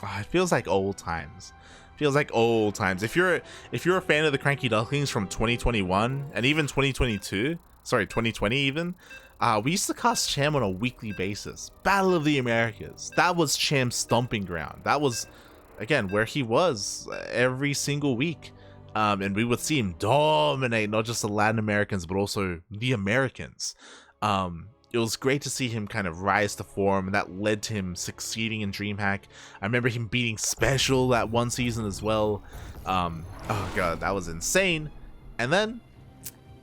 it feels like old times. Feels like old times. If you're a fan of the CranKy Ducklings from 2021 and even 2022, sorry, 2020 even, we used to cast Cham on a weekly basis. Battle of the Americas. That was Cham's stomping ground. That was, again, where he was every single week. And we would see him dominate not just the Latin Americans, but also the Americans. It was great to see him kind of rise to form, and that led to him succeeding in DreamHack. I remember him beating Special that one season as well. Oh god, that was insane. And then,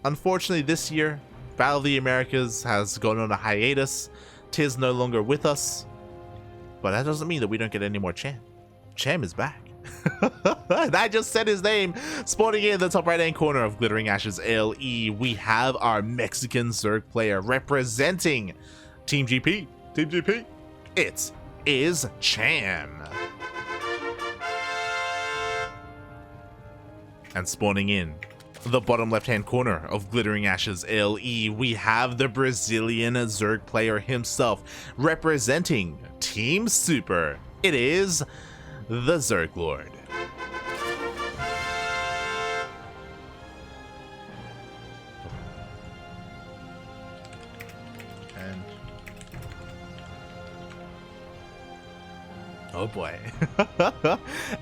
unfortunately this year, Battle of the Americas has gone on a hiatus. Tiz no longer with us. But that doesn't mean that we don't get any more Cham. Cham is back. And I just said his name. Spawning in the top right hand corner of Glittering Ashes LE, we have our Mexican Zerg player representing Team GP. Team GP, it is Cham. And spawning in the bottom left hand corner of Glittering Ashes LE, we have the Brazilian Zerg player himself representing Team Super. It is TheZergLord. And oh boy.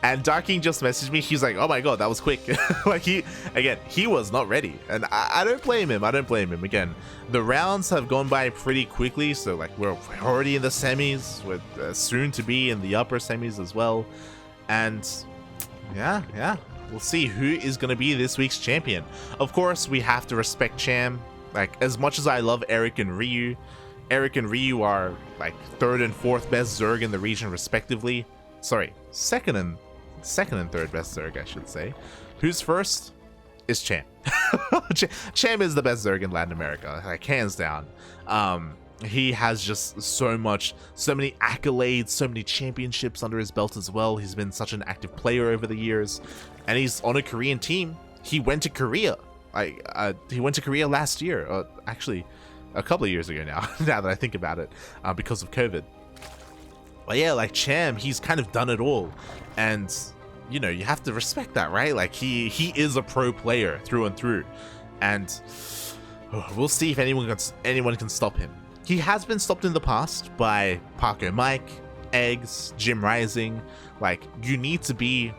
And Darking just messaged me. He's like, oh my god, that was quick. Like he was not ready. And I don't blame him. Again, the rounds have gone by pretty quickly. So like we're already in the semis. We're soon to be in the upper semis as well. And yeah. We'll see who is going to be this week's champion. Of course, we have to respect Cham. Like, as much as I love Eric and Ryu are like 3rd and 4th best Zerg in the region respectively. Sorry, second and 3rd best Zerg, I should say. Who's first is Cham. Cham is the best Zerg in Latin America, like hands down. He has just so many accolades, so many championships under his belt as well. He's been such an active player over the years, and he's on a Korean team. He went to Korea. He went to Korea last year, actually a couple of years ago now, now that I think about it, because of COVID. But yeah, like Cham, he's kind of done it all, and you know, you have to respect that, right? Like he is a pro player through and through, and we'll see if anyone can stop him. He has been stopped in the past by Paco Mike, Eggs, Jim Rising. Like, you need to be,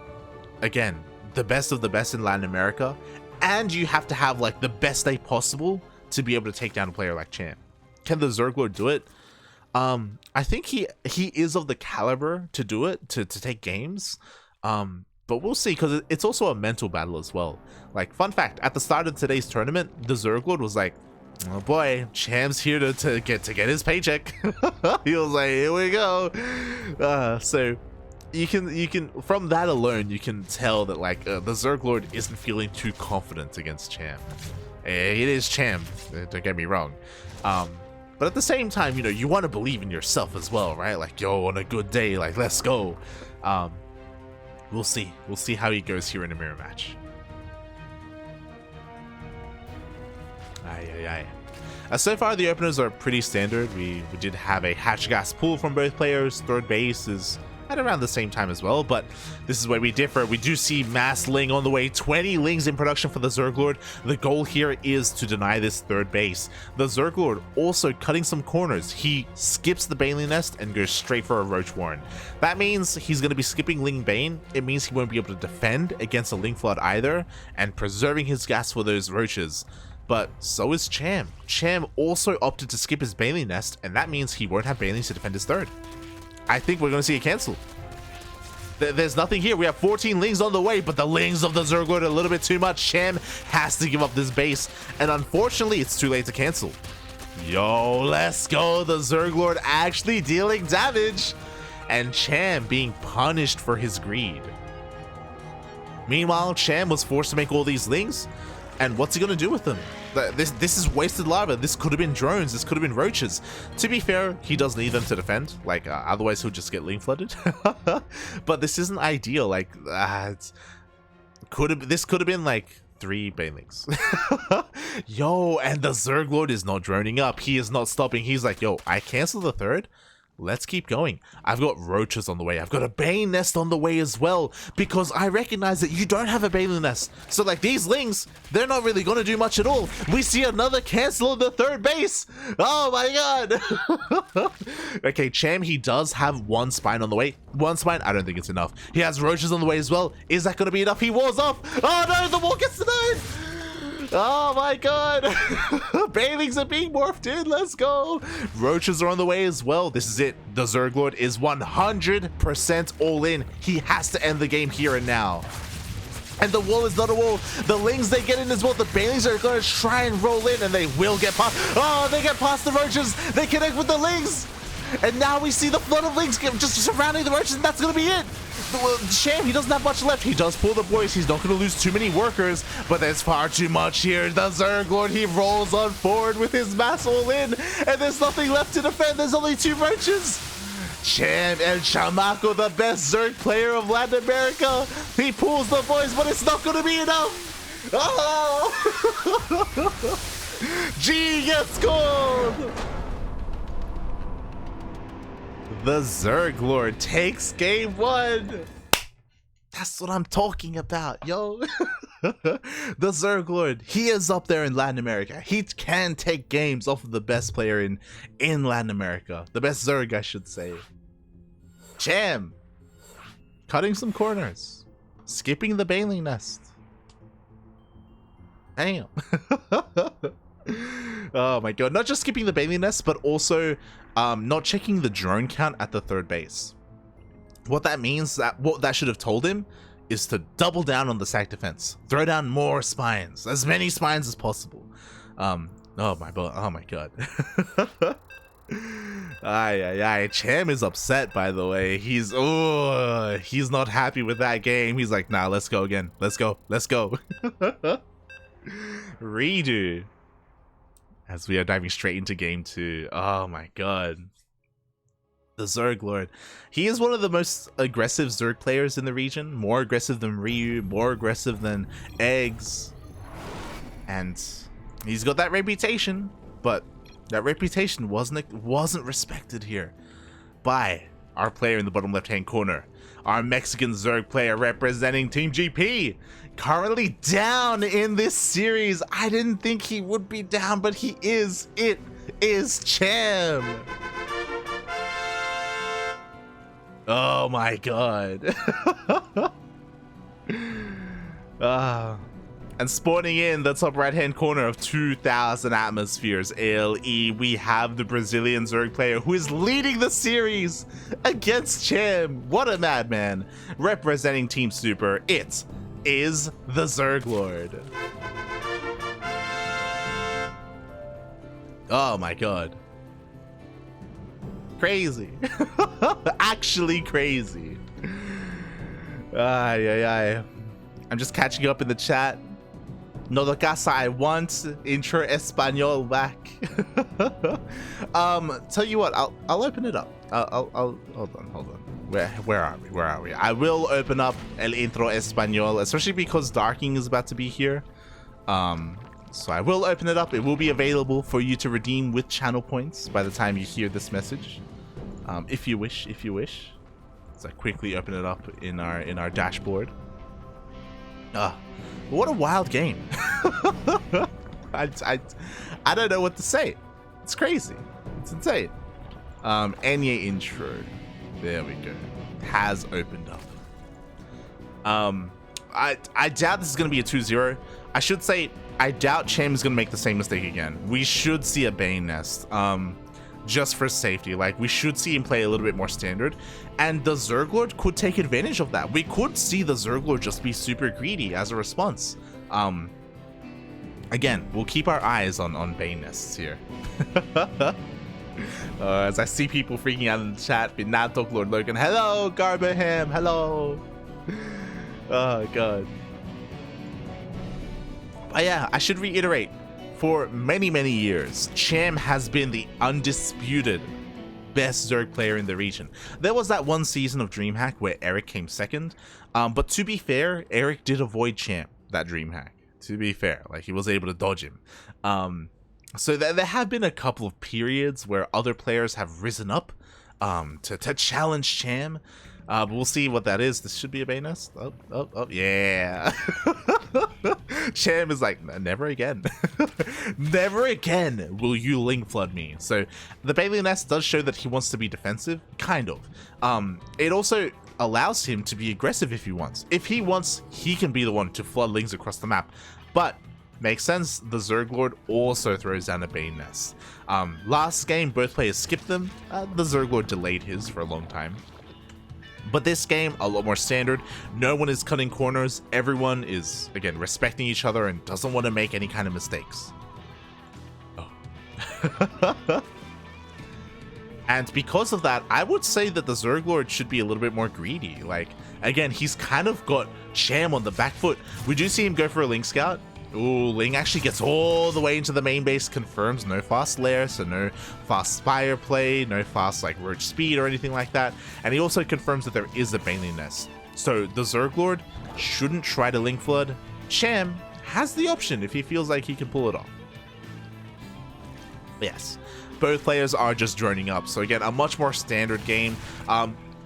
again, the best of the best in Latin America, and you have to have like the best day possible to be able to take down a player like Cham. Can the ZergLord do it? I think he is of the caliber to do it, to take games. But we'll see, because it's also a mental battle as well. Like, fun fact, at the start of today's tournament, the ZergLord was like, oh boy, Cham's here to get his paycheck. He was like, here we go. So you can from that alone, you can tell that like the ZergLord isn't feeling too confident against Cham. It is Cham, don't get me wrong. But at the same time, you know, you want to believe in yourself as well, right? Like, yo, on a good day, like, let's go. We'll see how he goes here in a mirror match. So far, the openers are pretty standard. We did have a hatch gas pull from both players. Third base is at around the same time as well, but this is where we differ. We do see mass ling on the way. 20 lings in production for the ZergLord. The goal here is to deny this third base. The ZergLord also cutting some corners. He skips the Baneling Nest and goes straight for a Roach Warren. That means he's going to be skipping Ling Bane. It means he won't be able to defend against a Ling Flood either, and preserving his gas for those Roaches. But so is Cham. Cham also opted to skip his Baneling Nest, and that means he won't have Banelings to defend his third. I think we're going to see a cancel. There's nothing here. We have 14 lings on the way, but the lings of the ZergLord are a little bit too much. Cham has to give up this base, and unfortunately, it's too late to cancel. Yo, let's go. The ZergLord actually dealing damage, and Cham being punished for his greed. Meanwhile, Cham was forced to make all these lings, and what's he going to do with them? This is wasted lava. This could have been drones. This could have been roaches. To be fair, he does need them to defend. Like, otherwise he'll just get ling flooded. But this isn't ideal. Like, this could have been like 3 banelings. Yo, and the ZergLord is not droning up. He is not stopping. He's like, yo, I cancel the third. let's keep going. I've got roaches on the way. I've got a Bane nest on the way as well, because I recognize that you don't have a Bane nest. So like these lings, they're not really going to do much at all. We see another cancel on the third base. Oh my god. Okay, Cham, he does have one spine on the way. One spine, I don't think it's enough. He has roaches on the way as well. Is that going to be enough? He wars off. Oh no, the wall gets denied. Oh my god. Banelings are being morphed in. Let's go. Roaches are on the way as well. This is it. The ZergLord is 100% all in. He has to end the game here and now. And the wall is not a wall. The lings, they get in as well. The banelings are going to try and roll in, and they will get past. Oh, they get past the roaches. They connect with the lings. And now we see the flood of lings just surrounding the roaches, and that's going to be it. Cham, he doesn't have much left. He does pull the boys. He's not going to lose too many workers, but there's far too much here. The ZergLord, he rolls on forward with his mass all in, and there's nothing left to defend. There's only 2 roaches. Cham and Chamaco, the best Zerg player of Latin America. He pulls the boys, but it's not going to be enough. Oh! G gets gold. The ZergLord takes game 1. That's what I'm talking about, yo. The ZergLord, he is up there in Latin America. He can take games off of the best player in Latin America. The best Zerg, I should say. Cham, cutting some corners. Skipping the baneling nest. Damn. Oh my god. Not just skipping the baneling nest, but also not checking the drone count at the third base. What that means, what that should have told him, is to double down on the sack defense. Throw down more spines, as many spines as possible. Oh my god. Ay. Cham is upset, by the way. He's not happy with that game. He's like, nah, let's go again. Let's go. Redo. As we are diving straight into game 2. Oh my god. The ZergLord. He is one of the most aggressive Zerg players in the region. More aggressive than Ryu, more aggressive than Eggs. And he's got that reputation, but that reputation wasn't respected here by our player in the bottom left-hand corner. Our Mexican Zerg player representing Team GP. Currently down in this series. I didn't think he would be down, but he is. It is Cham. Oh my god. And spawning in the top right hand corner of 2,000 atmospheres ALE, we have the Brazilian Zerg player who is leading the series against Cham. What a madman. Representing Team Super, it is the ZergLord. Oh my god. Crazy. Actually crazy. Ay. I'm just catching up in the chat. No la casa I want. Intro Espanol back. Tell you what, I'll open it up. I'll hold on. Where are we? I will open up El Intro Espanol, especially because Darking is about to be here. So I will open it up. It will be available for you to redeem with channel points by the time you hear this message. If you wish. So I quickly open it up in our dashboard. What a wild game. I don't know what to say. It's crazy. It's insane. Enya intro. There we go. Has opened up. I doubt this is going to be a 2-0. I should say, I doubt Cham is going to make the same mistake again. We should see a Bane nest. Just for safety. Like, we should see him play a little bit more standard. And the ZergLord could take advantage of that. We could see the ZergLord just be super greedy as a response. Again, we'll keep our eyes on Bane nests here. As I see people freaking out in the chat, Binato Lord Logan. Hello, Garbaham. Hello. Oh, God. But yeah, I should reiterate. For many, many years, Cham has been the undisputed best Zerg player in the region. There was that one season of DreamHack where Eric came second, but to be fair, Eric did avoid Cham that DreamHack. To be fair, like, he was able to dodge him. So there have been a couple of periods where other players have risen up, to challenge Cham. But we'll see what that is. This should be a Bane Nest. Oh, yeah. Cham is like, never again. Never again will you Link Flood me. So the Bane Nest does show that he wants to be defensive, kind of. It also allows him to be aggressive if he wants. If he wants, he can be the one to flood Lings across the map. But makes sense, the ZergLord also throws down a Bane Nest. Last game, both players skipped them. The ZergLord delayed his for a long time. But this game, a lot more standard. No one is cutting corners. Everyone is, again, respecting each other and doesn't want to make any kind of mistakes. Oh. And because of that, I would say that the ZergLord should be a little bit more greedy. Like, again, he's kind of got Cham on the back foot. We do see him go for a Ling Scout. Ooh, Ling actually gets all the way into the main base, confirms no fast lair, so no fast Spire play, no fast like Roach speed or anything like that. And he also confirms that there is a Baneling Nest. So the ZergLord shouldn't try to Link Flood. Cham has the option if he feels like he can pull it off. Yes, both players are just droning up. So again, a much more standard game.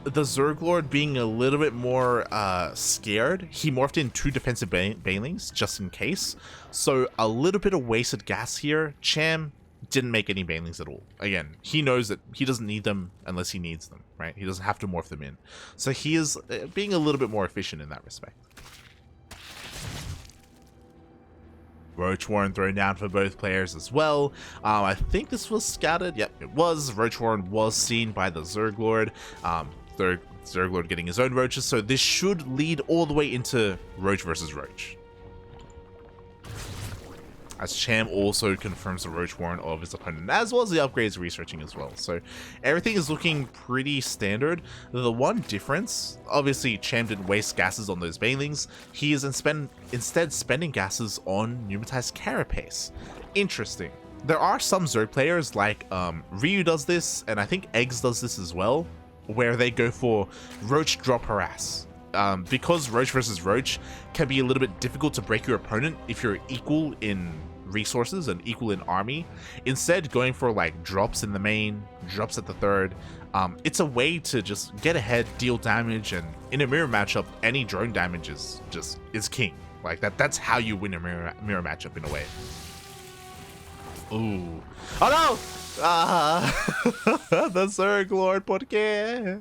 The ZergLord being a little bit more scared, he morphed in 2 defensive Banelings just in case. So a little bit of wasted gas here. Cham didn't make any Banelings at all. Again, he knows that he doesn't need them unless he needs them, right? He doesn't have to morph them in. So he is being a little bit more efficient in that respect. Roach Warren thrown down for both players as well. I think this was scouted. Yep, it was. Roach Warren was seen by the ZergLord. ZergLord getting his own roaches, so this should lead all the way into Roach versus Roach. As Cham also confirms the Roach Warren of his opponent, as well as the upgrades researching as well. So everything is looking pretty standard. The one difference, obviously Cham didn't waste gases on those Banelings. He is instead spending gases on Pneumatized Carapace. Interesting. There are some Zerg players like Ryu does this, and I think Eggs does this as well, where they go for Roach Drop Harass. Because Roach versus Roach can be a little bit difficult to break your opponent if you're equal in resources and equal in army. Instead, going for like drops in the main, drops at the third, it's a way to just get ahead, deal damage, and in a mirror matchup, any drone damage is king. Like that's how you win a mirror matchup in a way. Ooh. Oh no! The ZergLord, ¿por qué?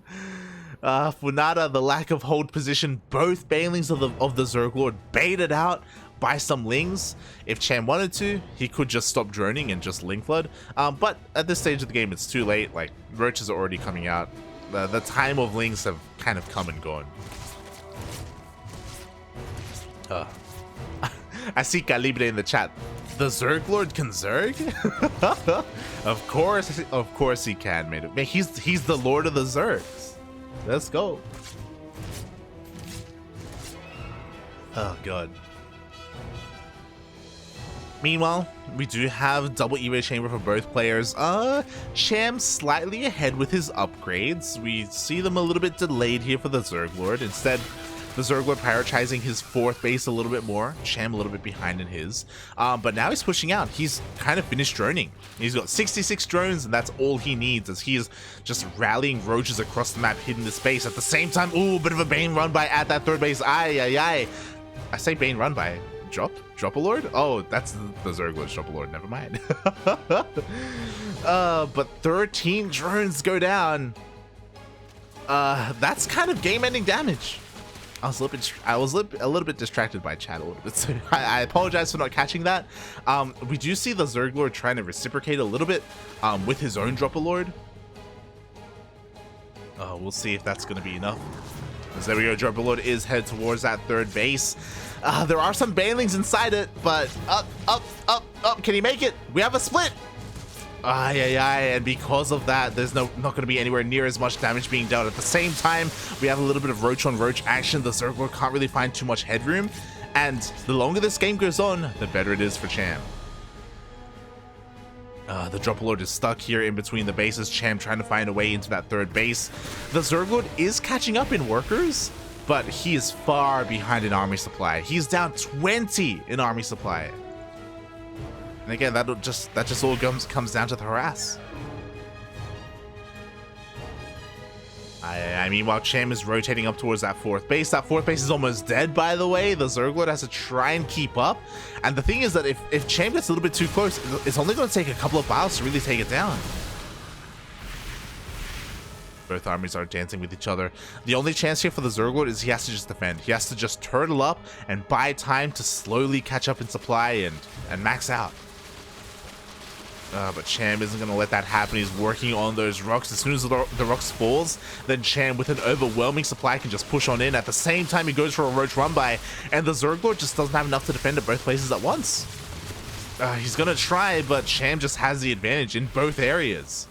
Funada, the lack of hold position, both Banelings of the ZergLord baited out by some Lings. If Cham wanted to, he could just stop droning and just Ling Flood. But at this stage of the game, it's too late. Like, roaches are already coming out. The time of Lings have kind of come and gone. I see Calibre in the chat. The ZergLord can Zerg? Of course he can, man. Man, he's the Lord of the Zergs. Let's go. Oh god. Meanwhile, we do have double E-Ray chamber for both players. Cham slightly ahead with his upgrades. We see them a little bit delayed here for the ZergLord. Instead, the ZergLord prioritizing his 4th base a little bit more. Cham a little bit behind in his. But now he's pushing out. He's kind of finished droning. He's got 66 drones, and that's all he needs as he is just rallying roaches across the map, hitting the space. At the same time, ooh, bit of a Bane run by at that 3rd base. Ay. I say Bane run by. Drop-a-Lord? Oh, that's the ZergLord's Drop-a-Lord. Never mind. But 13 drones go down. That's kind of game-ending damage. I was a little bit distracted by chat a little bit, so I apologize for not catching that. We do see the ZergLord trying to reciprocate a little bit with his own Drop-a-Lord. We'll see if that's going to be enough. As there we go, Drop-a-Lord is headed towards that 3rd base. There are some Banelings inside it, but up. Can he make it? We have a split. And because of that, there's not going to be anywhere near as much damage being dealt. At the same time, we have a little bit of roach on roach action. The ZergLord can't really find too much headroom, and the longer this game goes on, the better it is for Cham. The Drop-a-Lord is stuck here in between the bases. Cham trying to find a way into that 3rd base. The ZergLord is catching up in workers, but he is far behind in army supply. He's down 20 in army supply. And again, that just all comes down to the harass. Meanwhile, Cham is rotating up towards that fourth base. That fourth base is almost dead, by the way. The ZergLord has to try and keep up. And the thing is that if Cham gets a little bit too close, it's only going to take a couple of battles to really take it down. Both armies are dancing with each other. The only chance here for the ZergLord is he has to just defend. He has to just turtle up and buy time to slowly catch up in supply and max out. But Cham isn't going to let that happen. He's working on those rocks. As soon as the rocks falls, then Cham, with an overwhelming supply, can just push on in. At the same time, he goes for a roach run by, and the ZergLord just doesn't have enough to defend at both places at once. He's going to try, but Cham just has the advantage in both areas.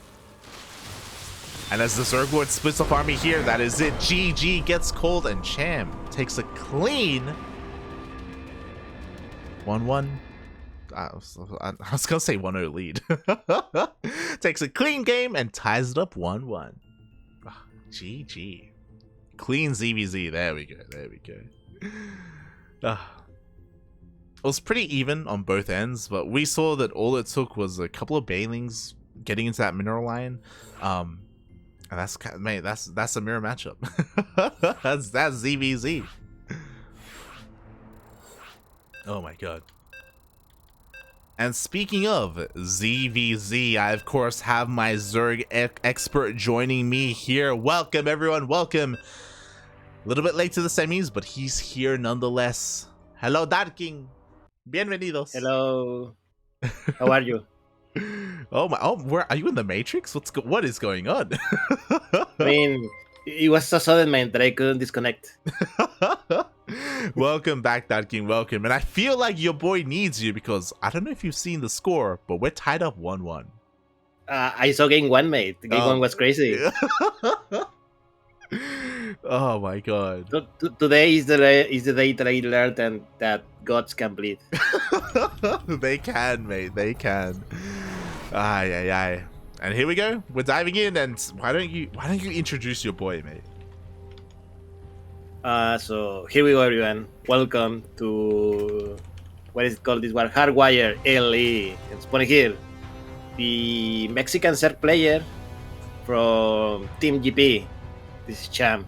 And as the ZergLord splits up army here, that is it. GG gets called, and Cham takes a clean 1-1. I was going to say 1-0 lead. Takes a clean game and ties it up 1-1. GG. Clean ZvZ. There we go. It was pretty even on both ends, but we saw that all it took was a couple of Bailings getting into that mineral line. And that's a mirror matchup. that's ZvZ. Oh my god. And speaking of ZvZ, I of course have my Zerg expert joining me here. Welcome everyone, welcome. A little bit late to the semis, but he's here nonetheless. Hello, Darking. Bienvenidos. Hello. How are you? Where are you in the Matrix? What is going on? I mean, it was so sudden, man, that I couldn't disconnect. Welcome back, Ducklings. Welcome. And I feel like your boy needs you because I don't know if you've seen the score, but we're tied up 1-1. I saw game one, mate. Game one was crazy. Oh my god. Today is the day that I learned that gods can bleed. They can, mate. They can. Aye. And here we go. We're diving in, and why don't you introduce your boy, mate? So here we go, everyone. Welcome to what is it called this one? Hardwire LE. It's funny here. The Mexican Zerg player from Team GP. This is Cham.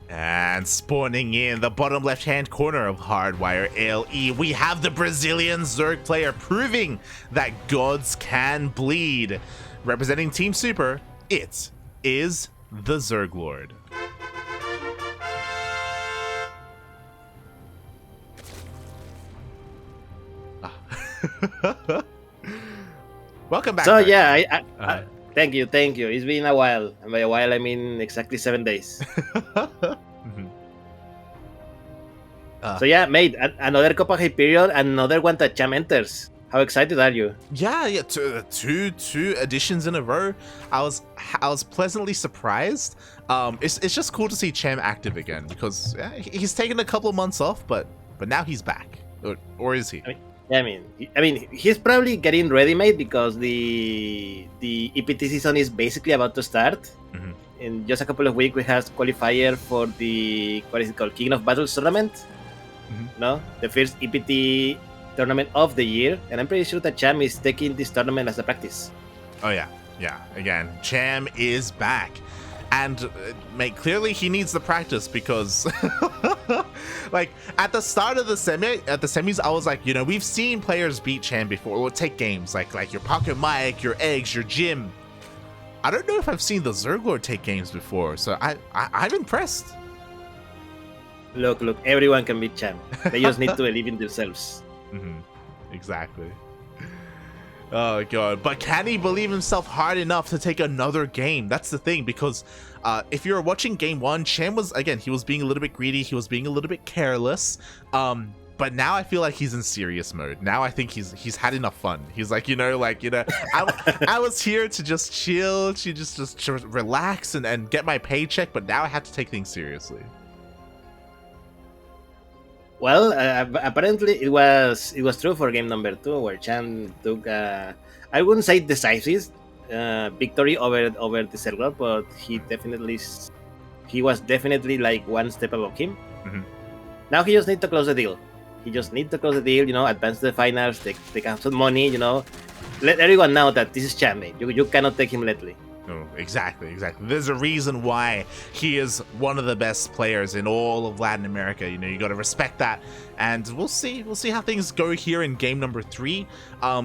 And spawning in the bottom left-hand corner of Hardwire LE, we have the Brazilian Zerg player proving that gods can bleed. Representing Team Super, it is TheZergLord. Welcome back. So yeah, I thank you. It's been a while, and by a while I mean exactly 7 days. So yeah, mate, another Copa Hyperion, another one that Cham enters. How excited are you? Yeah, two editions in a row. I was pleasantly surprised. It's just cool to see Cham active again because he's taken a couple of months off, but now he's back, or is he? I mean, he's probably getting ready, mate, because the EPT season is basically about to start. In just a couple of weeks, we have qualifier for the King of Battles tournament. No, the first EPT tournament of the year, and I'm pretty sure that Cham is taking this tournament as a practice. Oh yeah. Again, Cham is back, and mate, clearly he needs the practice because, like at the start of the semis, I was like, we've seen players beat Cham before, or take games like your Pocket Mike, your Eggs, your Jim. I don't know if I've seen the ZergLord take games before, so I'm impressed. Look, everyone can beat Cham. They just need to believe in themselves. Exactly. Oh god, but can he believe himself hard enough to take another game? That's the thing, because if you're watching game one, Cham was being a little bit greedy, he was being a little bit careless, but now I feel like he's in serious mode. Now I think he's had enough fun. He's like, I was here to just chill, to just relax and get my paycheck, but now I have to take things seriously. Well, apparently it was true for game number 2, where Cham took I wouldn't say decisive victory over the ZergLord, but he was definitely like one step above him. Now he just needs to close the deal. Advance to the finals, take out some money, let everyone know that this is Cham, mate. You cannot take him lightly. Oh, exactly. There's a reason why he is one of the best players in all of Latin America. You know, you got to respect that, and we'll see how things go here in game number 3.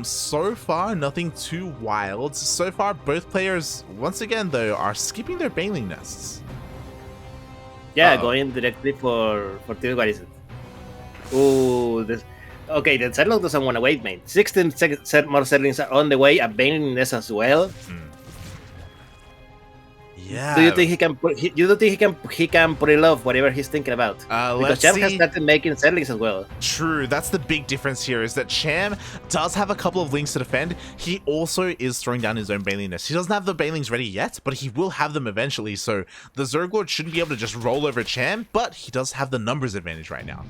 So far, nothing too wild. So far, both players, once again though, are skipping their baneling nests. Yeah, going directly for what is it? Ooh, this. Okay, the ZergLord doesn't want to wait, mate. 16 more Zerglings are on the way. A baneling nest as well. Yeah. Do you think he can? You don't think he can pull off whatever he's thinking about? Because Cham has started making Zerglings as well. True, that's the big difference here, is that Cham does have a couple of links to defend. He also is throwing down his own baneling nest. He doesn't have the banelings ready yet, but he will have them eventually. So the ZergLord shouldn't be able to just roll over Cham, but he does have the numbers advantage right now.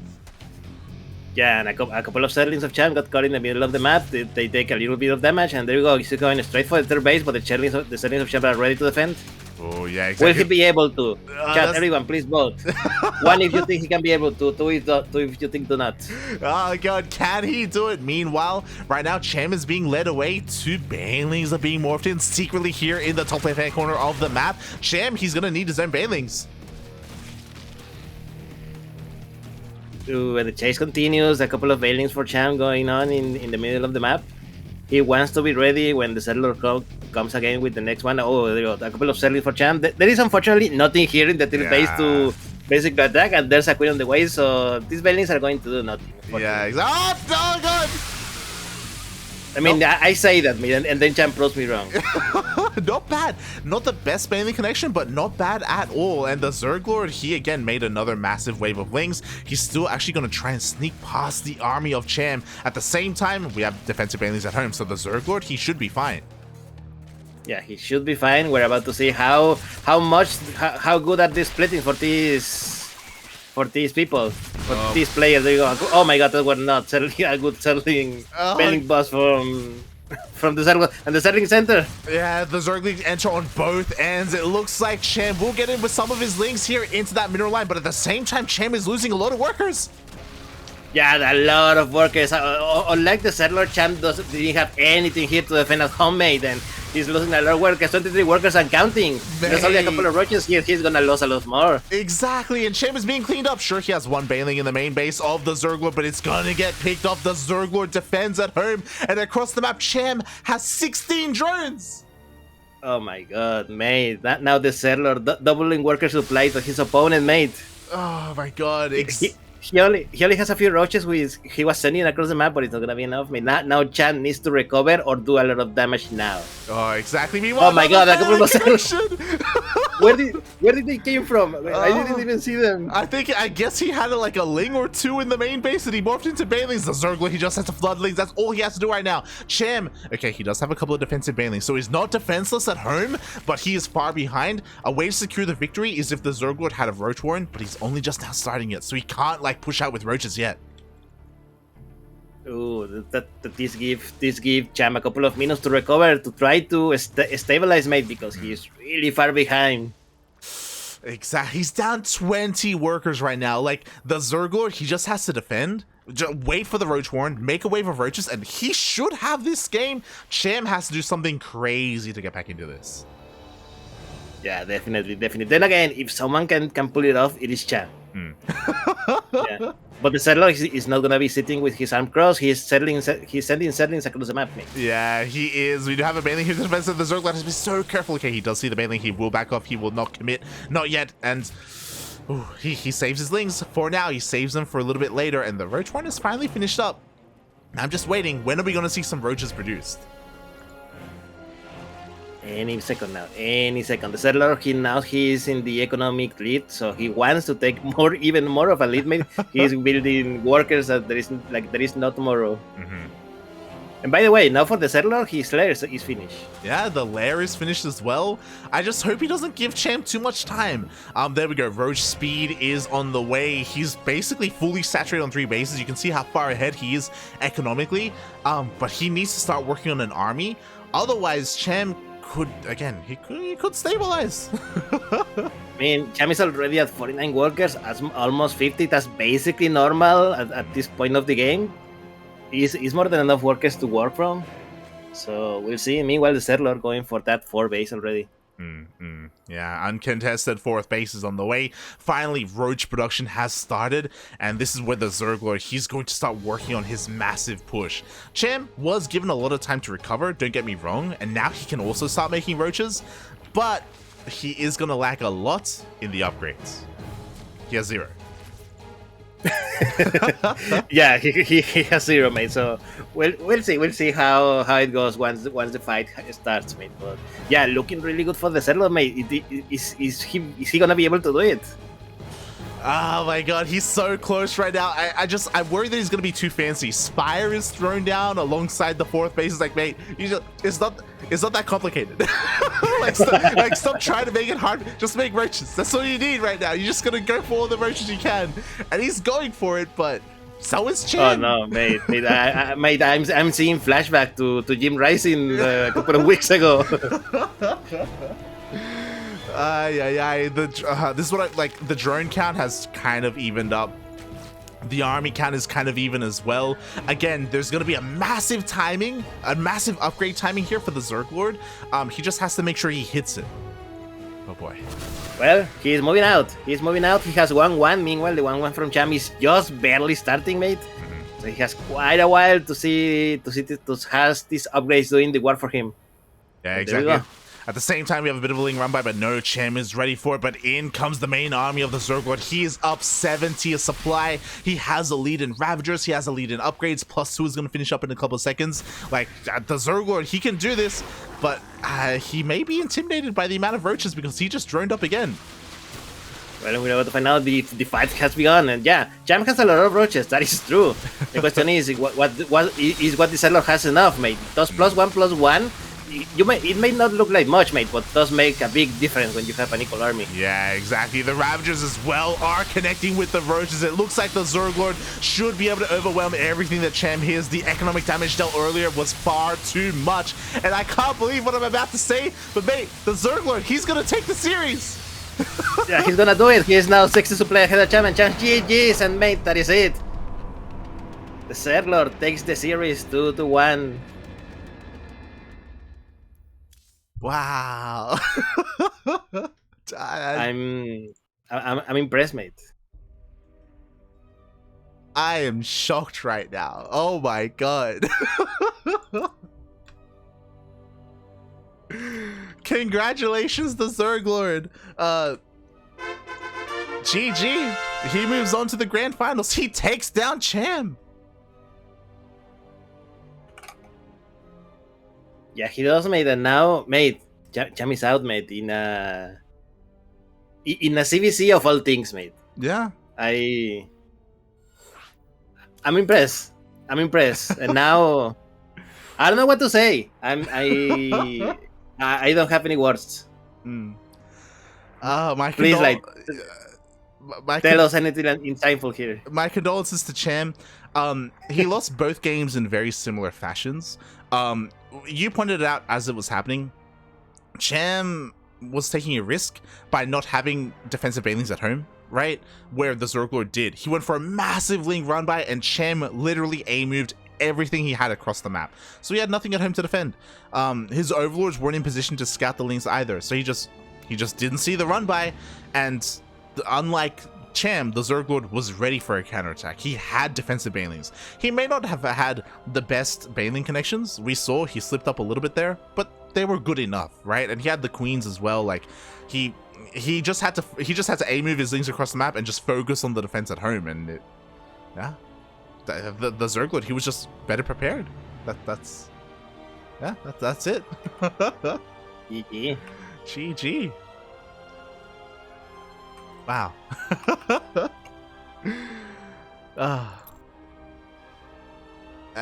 Yeah, and a couple of Zerglings of Cham got caught in the middle of the map. They take a little bit of damage, and there you go. He's going straight for the third base, but the Zerglings of Cham are ready to defend. Oh, yeah, exactly. Will he be able to? Chat, everyone, please vote. 1 if you think he can be able to, 2 if you think do not. Oh, God, can he do it? Meanwhile, right now, Cham is being led away. 2 banelings are being morphed in secretly here in the top left-hand corner of the map. Cham, he's going to need his own banelings. Ooh, and the chase continues. A couple of banelings for Cham going on in the middle of the map. He wants to be ready when the ZergLord comes again with the next one. Oh, there you go. A couple of Zerglings for Cham. There is unfortunately nothing here in the tilt base to basically attack, and there's a queen on the way, so these banelings are going to do nothing. Yeah, exactly. Oh, God! I mean, I say that, and then Cham proves me wrong. Not bad. Not the best baneling connection, but not bad at all. And the ZergLord, he again made another massive wave of lings. He's still actually going to try and sneak past the army of Cham. At the same time, we have defensive banelings at home, so the ZergLord, he should be fine. Yeah, he should be fine. We're about to see how good are they splitting for these people, for these players. There you go. Oh my God, that was not certainly a good baneling boss from the ZergLord and the Zergling center. Yeah, the Zerglings enter on both ends. It looks like Cham will get in with some of his links here into that middle line, but at the same time, Cham is losing a lot of workers. Yeah, a lot of workers. Unlike the ZergLord, Cham didn't have anything here to defend at home, mate, and he's losing a lot of workers. 23 workers and counting. There's only a couple of roaches here. He's gonna lose a lot more. Exactly, and Cham is being cleaned up. Sure, he has 1 baneling in the main base of the ZergLord, but it's gonna get picked off. The ZergLord defends at home, and across the map, Cham has 16 drones. Oh my God, mate. Now the ZergLord doubling worker supply to his opponent, mate. Oh my God. He only has a few roaches he was sending across the map, but it's not gonna be enough. I mean, now Cham needs to recover or do a lot of damage now. Oh, exactly. Meanwhile, oh my God, that couple of where did they came from? I didn't even see them. I guess he had like a ling or 2 in the main base, and he morphed into banelings. The ZergLord, he just has to flood lings. That's all he has to do right now. Cham, okay, he does have a couple of defensive banelings, so he's not defenseless at home, but he is far behind. A way to secure the victory is if the ZergLord had a roach warren, but he's only just now starting it, so he can't like push out with roaches yet. Ooh, this give Cham a couple of minutes to recover, to try to stabilize, mate, because he's really far behind. Exactly, he's down 20 workers right now. Like the ZergLord, he just has to defend, just wait for the roach warren, make a wave of roaches, and he should have this game. Cham has to do something crazy to get back into this. Yeah, definitely. Then again, if someone can pull it off, it is Cham. Yeah. But the ZergLord is not gonna be sitting with his arm crossed. He's sending Zerglings across the map, mate. Yeah, he is. We do have a baneling here to defend. The ZergLord has to be so careful. Okay, he does see the baneling. He will back off. He will not commit. Not yet. And he saves his lings for now. He saves them for a little bit later. And the roach one is finally finished up. I'm just waiting. When are we gonna see some roaches produced? Any second now. Any second. The ZergLord, he's in the economic lead, so he wants to take even more of a lead. Mate. He's building workers that there is no tomorrow. And by the way, now for the ZergLord, his lair is finished. Yeah, the lair is finished as well. I just hope he doesn't give Cham too much time. There we go. Roach speed is on the way. He's basically fully saturated on 3 bases. You can see how far ahead he is economically. But he needs to start working on an army. Otherwise, Cham he could stabilize. I mean, Cham is already at 49 workers, almost 50. That's basically normal at this point of the game. Is more than enough workers to work from. So we'll see. Meanwhile, the ZergLord going for that 4 base already. Yeah, uncontested 4th base is on the way. Finally, Roach production has started, and this is where the ZergLord, he's going to start working on his massive push. Cham was given a lot of time to recover, don't get me wrong, and now he can also start making roaches, but he is going to lack a lot in the upgrades. He has 0. Yeah, he has 0, mate. So we'll see how it goes once the fight starts, mate. But yeah, looking really good for the ZergLord, mate. Is he gonna be able to do it? Oh my god, he's so close right now. I worry that he's gonna be too fancy. Spire is thrown down alongside the 4th base. It's like, mate, it's not that complicated. Stop trying to make it hard. Just make roaches. That's all you need right now. You're just gonna go for all the roaches you can, and he's going for it. But so is Cham. Oh no, mate, I'm seeing flashback to Jim Rising a couple of weeks ago. This is what I like. The drone count has kind of evened up. The army count is kind of even as well. Again, there's going to be a massive upgrade timing here for the ZergLord. He just has to make sure he hits it. Oh boy. Well, he's moving out. He has 1-1. Meanwhile, the 1-1 from Cham is just barely starting, mate. So he has quite a while to has these upgrades doing the work for him. Yeah, exactly. At the same time, we have a bit of a ling run by, but no, Cham is ready for it. But in comes the main army of the ZergLord. He is up 70 a supply. He has a lead in Ravagers. He has a lead in upgrades. +2 is going to finish up in a couple of seconds. Like, the ZergLord, he can do this, but he may be intimidated by the amount of roaches because he just droned up again. Well, we're about to find out the fight has begun, and yeah, Cham has a lot of roaches. That is true. The question is, what the ZergLord has enough, mate? Does +1/+1? It may not look like much, mate, but it does make a big difference when you have an equal army. Yeah, exactly. The Ravagers as well are connecting with the roaches. It looks like the ZergLord should be able to overwhelm everything that Cham hears. The economic damage dealt earlier was far too much, and I can't believe what I'm about to say, but mate, the ZergLord, he's gonna take the series. Yeah, he's gonna do it. He is now 60 supply ahead of Cham, and Cham GG's, and mate, that is it. The ZergLord takes the series 2-1. Wow. I'm impressed, mate. I am shocked right now. Oh my god. Congratulations, the ZergLord. GG. He moves on to the grand finals. He takes down Cham. Yeah, he does, mate. And now, mate, Cham is out, mate, in a ZvZ of all things, mate. Yeah. I'm impressed. And now, I don't know what to say. I don't have any words. Please, tell us anything insightful here. My condolences to Cham. He lost both games in very similar fashions. You pointed it out as it was happening. Cham was taking a risk by not having defensive banelings at home, right? Where the ZergLord did. He went for a massive ling run by, and Cham literally A-moved everything he had across the map. So he had nothing at home to defend. His overlords weren't in position to scout the links either. So he just didn't see the run by, and unlike Cham, the ZergLord was ready for a counterattack. He had defensive banelings. He may not have had the best baneling connections. We saw he slipped up a little bit there, but they were good enough, right? And he had the queens as well. Like he just had to A-move his links across the map and just focus on the defense at home. And the ZergLord, he was just better prepared. That's it. GG. GG. Wow.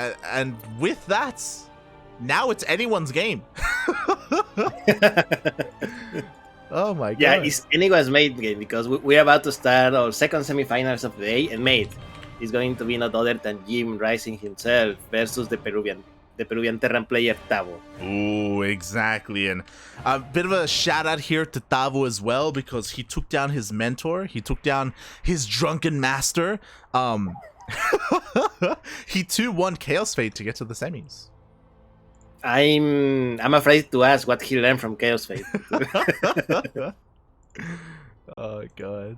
And with that, now it's anyone's game. Oh my god. Yeah, it's anyone's mate game because we're about to start our second semifinals of the day, and mate is going to be not other than Jim Rising himself versus the Peruvian Terran player Tavo. Ooh, exactly. And a bit of a shout out here to Tavo as well, because he took down his mentor. He took down his drunken master. He 2-1 Chaos Fate to get to the semis. I'm afraid to ask what he learned from Chaos Fate. Oh god.